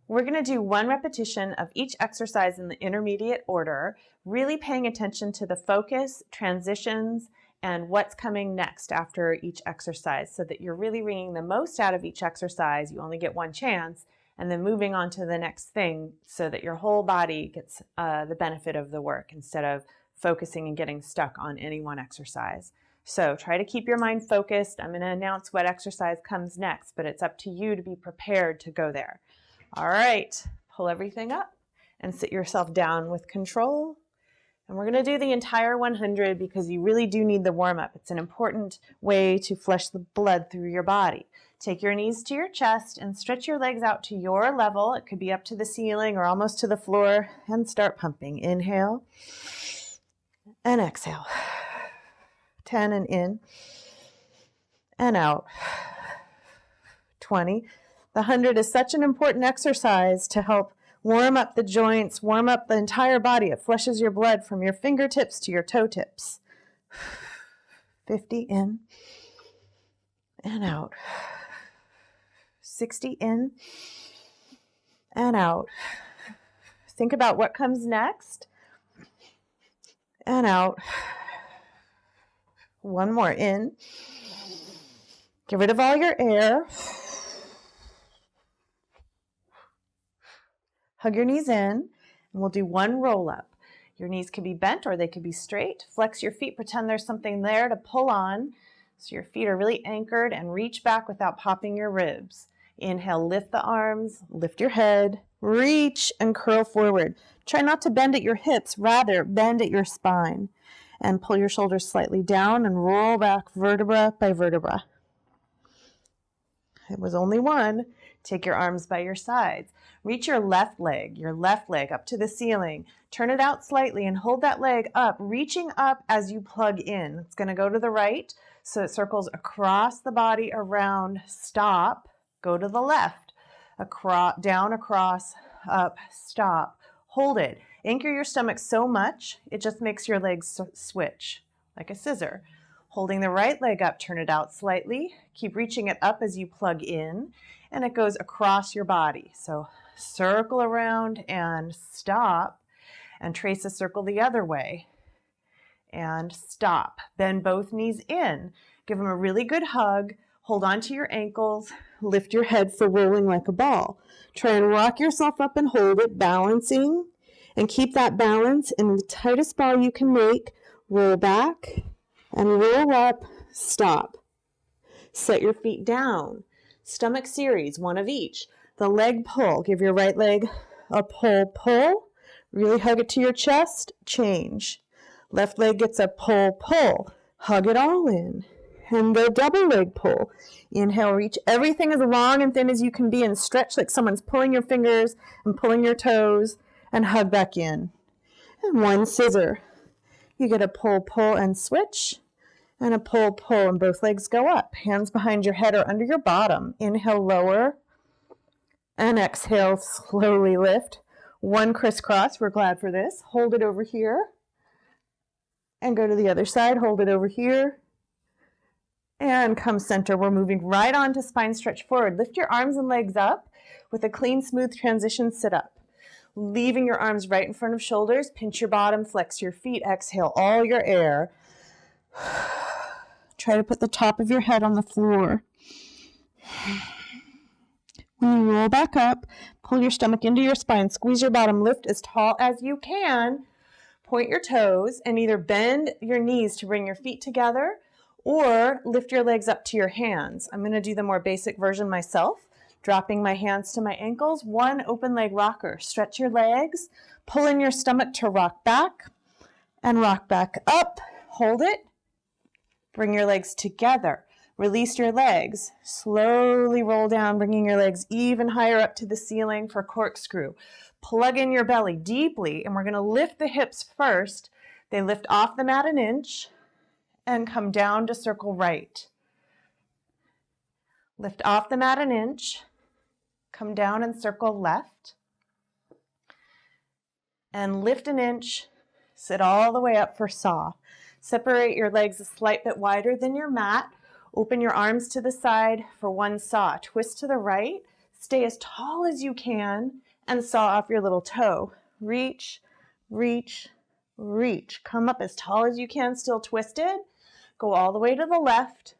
We're going to do 1 repetition of each exercise in the intermediate order, really paying attention to the focus, transitions, and what's coming next after each exercise so that you're really wringing the most out of each exercise. You only get 1 chance, and then moving on to the next thing so that your whole body gets the benefit of the work instead of focusing and getting stuck on any one exercise. So try to keep your mind focused. I'm going to announce what exercise comes next, but it's up to you to be prepared to go there. All right, pull everything up and sit yourself down with control. And we're going to do the entire 100 because you really do need the warm-up. It's an important way to flush the blood through your body. Take your knees to your chest and stretch your legs out to your level. It could be up to the ceiling or almost to the floor, and start pumping. Inhale and exhale. 10 and in and out. 20. The 100 is such an important exercise to help warm up the joints, warm up the entire body. It flushes your blood from your fingertips to your toe tips. 50 in and out. 60 in and out. Think about what comes next and out. 1 more in. Get rid of all your air. Hug your knees in, and we'll do 1 roll up. Your knees can be bent or they could be straight. Flex your feet, pretend there's something there to pull on so your feet are really anchored, and reach back without popping your ribs. Inhale, lift the arms, lift your head, reach and curl forward. Try not to bend at your hips, rather bend at your spine. And pull your shoulders slightly down and roll back vertebra by vertebra. It was only 1. Take your arms by your sides. Reach your left leg up to the ceiling. Turn it out slightly and hold that leg up, reaching up as you plug in. It's going to go to the right, so it circles across the body, around, stop, go to the left, across, down, across, up, stop. Hold it. Anchor your stomach so much, it just makes your legs switch, like a scissor. Holding the right leg up, turn it out slightly. Keep reaching it up as you plug in, and it goes across your body. So circle around and stop, and trace a circle the other way. And stop. Bend both knees in. Give them a really good hug. Hold on to your ankles. Lift your head for rolling like a ball. Try and rock yourself up and hold it, balancing. And keep that balance in the tightest ball you can make. Roll back and roll up. Stop. Set your feet down. Stomach series, 1 of each. The leg pull. Give your right leg a pull. Really hug it to your chest. Change. Left leg gets a pull. Hug it all in. And the double leg pull. Inhale, reach everything as long and thin as you can be and stretch like someone's pulling your fingers and pulling your toes, and hug back in. And 1 scissor. You get a pull and switch, and a pull and both legs go up. Hands behind your head or under your bottom. Inhale, lower, and exhale, slowly lift. 1 crisscross, we're glad for this. Hold it over here, and go to the other side. Hold it over here, and come center. We're moving right on to spine stretch forward. Lift your arms and legs up with a clean, smooth transition sit up. Leaving your arms right in front of shoulders. Pinch your bottom, flex your feet. Exhale all your air. Try to put the top of your head on the floor. When you roll back up, pull your stomach into your spine. Squeeze your bottom. Lift as tall as you can. Point your toes and either bend your knees to bring your feet together or lift your legs up to your hands. I'm going to do the more basic version myself. Dropping my hands to my ankles. 1 open leg rocker. Stretch your legs. Pull in your stomach to rock back and rock back up. Hold it. Bring your legs together. Release your legs. Slowly roll down, bringing your legs even higher up to the ceiling for corkscrew. Plug in your belly deeply, and we're going to lift the hips first. They lift off the mat 1 inch and come down to circle right. Lift off the mat 1 inch. Come down and circle left. And lift 1 inch. Sit all the way up for saw. Separate your legs a slight bit wider than your mat. Open your arms to the side for 1 saw. Twist to the right. Stay as tall as you can and saw off your little toe. Reach, reach, reach. Come up as tall as you can, still twisted. Go all the way to the left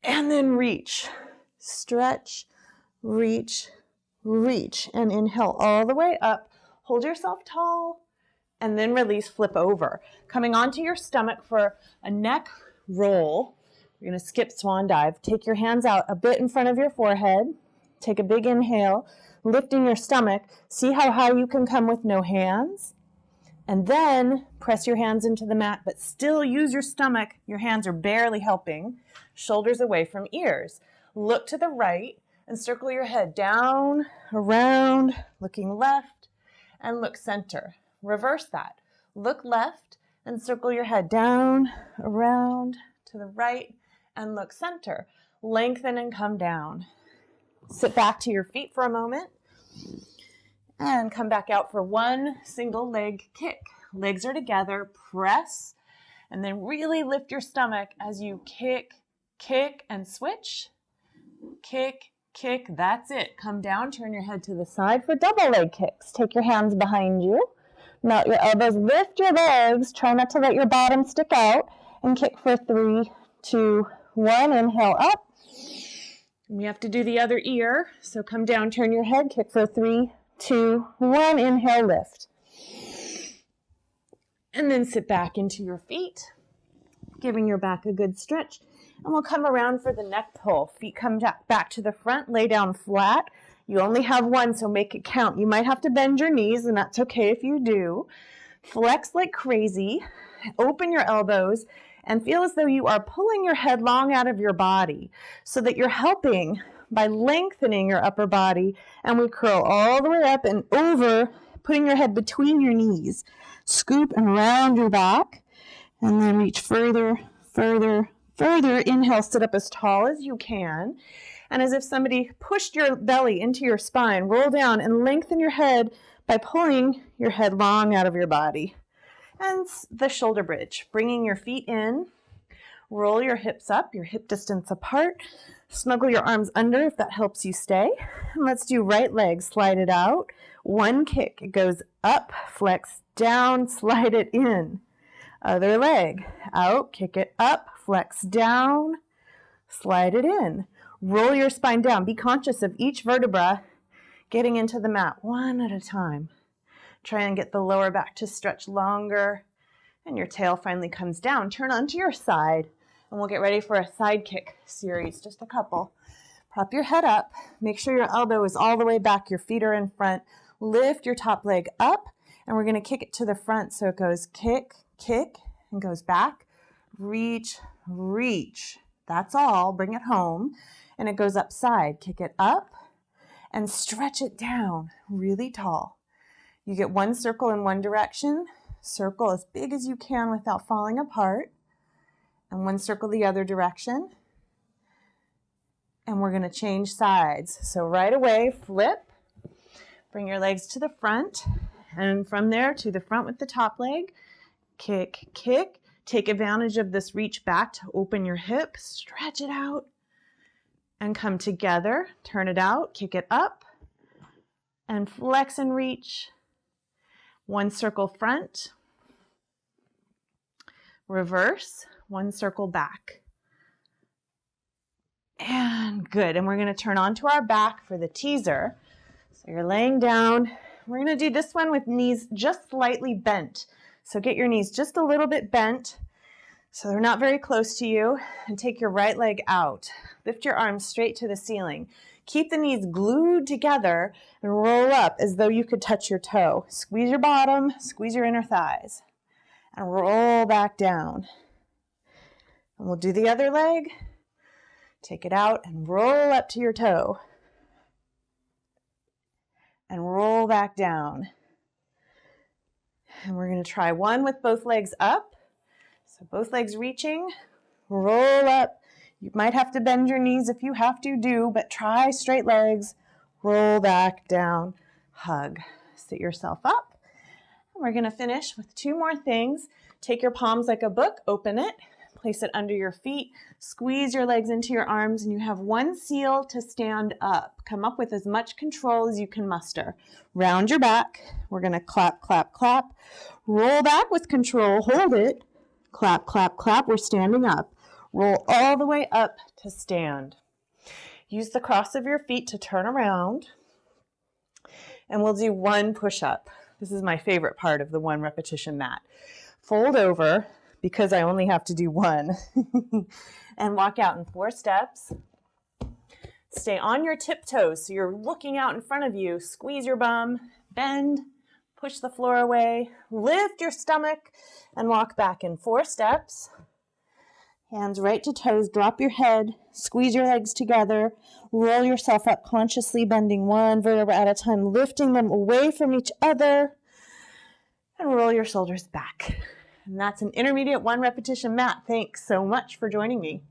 and then reach. Stretch, reach, reach, and inhale all the way up. Hold yourself tall and then release, flip over. Coming onto your stomach for a neck roll. You're going to skip swan dive. Take your hands out a bit in front of your forehead. Take a big inhale, lifting your stomach. See how high you can come with no hands. And then press your hands into the mat, but still use your stomach. Your hands are barely helping. Shoulders away from ears. Look to the right and circle your head down, around, looking left, and look center. Reverse that. Look left and circle your head down, around, to the right, and look center. Lengthen and come down. Sit back to your feet for a moment and come back out for one single leg kick. Legs are together, press, and then really lift your stomach as you kick, kick, and switch. Kick, kick, that's it. Come down, turn your head to the side for double leg kicks. Take your hands behind you. Melt your elbows, lift your legs. Try not to let your bottom stick out. And kick for 3, 2, 1. Inhale up. We have to do the other ear. So come down, turn your head, kick for 3, 2, 1. Inhale, lift. And then sit back into your feet, giving your back a good stretch. And we'll come around for the neck pull. Feet come back to the front, lay down flat. You only have one, so make it count. You might have to bend your knees, and that's okay if you do. Flex like crazy. Open your elbows and feel as though you are pulling your head long out of your body so that you're helping by lengthening your upper body. And we curl all the way up and over, putting your head between your knees. Scoop and round your back, and then reach further, further, further. Inhale, sit up as tall as you can. And as if somebody pushed your belly into your spine, roll down and lengthen your head by pulling your head long out of your body. And the shoulder bridge, bringing your feet in, roll your hips up, your hip distance apart, snuggle your arms under if that helps you stay. And let's do right leg, slide it out. One kick, it goes up, flex down, slide it in. Other leg, out, kick it up, flex down, slide it in. Roll your spine down. Be conscious of each vertebra getting into the mat one at a time. Try and get the lower back to stretch longer, and your tail finally comes down. Turn onto your side, and we'll get ready for a side kick series, just a couple. Prop your head up. Make sure your elbow is all the way back. Your feet are in front. Lift your top leg up, and we're going to kick it to the front so it goes kick, kick, and goes back. Reach, reach. That's all. Bring it home. And it goes up side. Kick it up and stretch it down really tall. You get one circle in one direction, circle as big as you can without falling apart, and one circle the other direction. And we're going to change sides. So right away, flip, bring your legs to the front, and from there to the front with the top leg. Kick, kick. Take advantage of this reach back to open your hip, stretch it out, and come together. Turn it out, kick it up, and flex and reach. One circle front, reverse, one circle back. And good. And we're going to turn onto our back for the teaser. So you're laying down. We're going to do this one with knees just slightly bent. So get your knees just a little bit bent so they're not very close to you, and take your right leg out. Lift your arms straight to the ceiling. Keep the knees glued together and roll up as though you could touch your toe. Squeeze your bottom, squeeze your inner thighs, and roll back down. And we'll do the other leg. Take it out and roll up to your toe. And roll back down. And we're going to try one with both legs up. So both legs reaching, roll up. You might have to bend your knees if you have to, but try straight legs, roll back down, hug. Sit yourself up. And we're going to finish with two more things. Take your palms like a book, open it, place it under your feet, squeeze your legs into your arms, and you have one seal to stand up. Come up with as much control as you can muster. Round your back. We're going to clap, clap, clap. Roll back with control. Hold it. Clap, clap, clap. We're standing up. Roll all the way up to stand. Use the cross of your feet to turn around. And we'll do one push-up. This is my favorite part of the one repetition mat. Fold over, because I only have to do one, and walk out in 4 steps. Stay on your tiptoes, so you're looking out in front of you. Squeeze your bum, bend, push the floor away, lift your stomach, and walk back in 4 steps. Hands right to toes, drop your head, squeeze your legs together, roll yourself up consciously, bending one vertebra at a time, lifting them away from each other, and roll your shoulders back. And that's an intermediate 1 repetition mat. Thanks so much for joining me.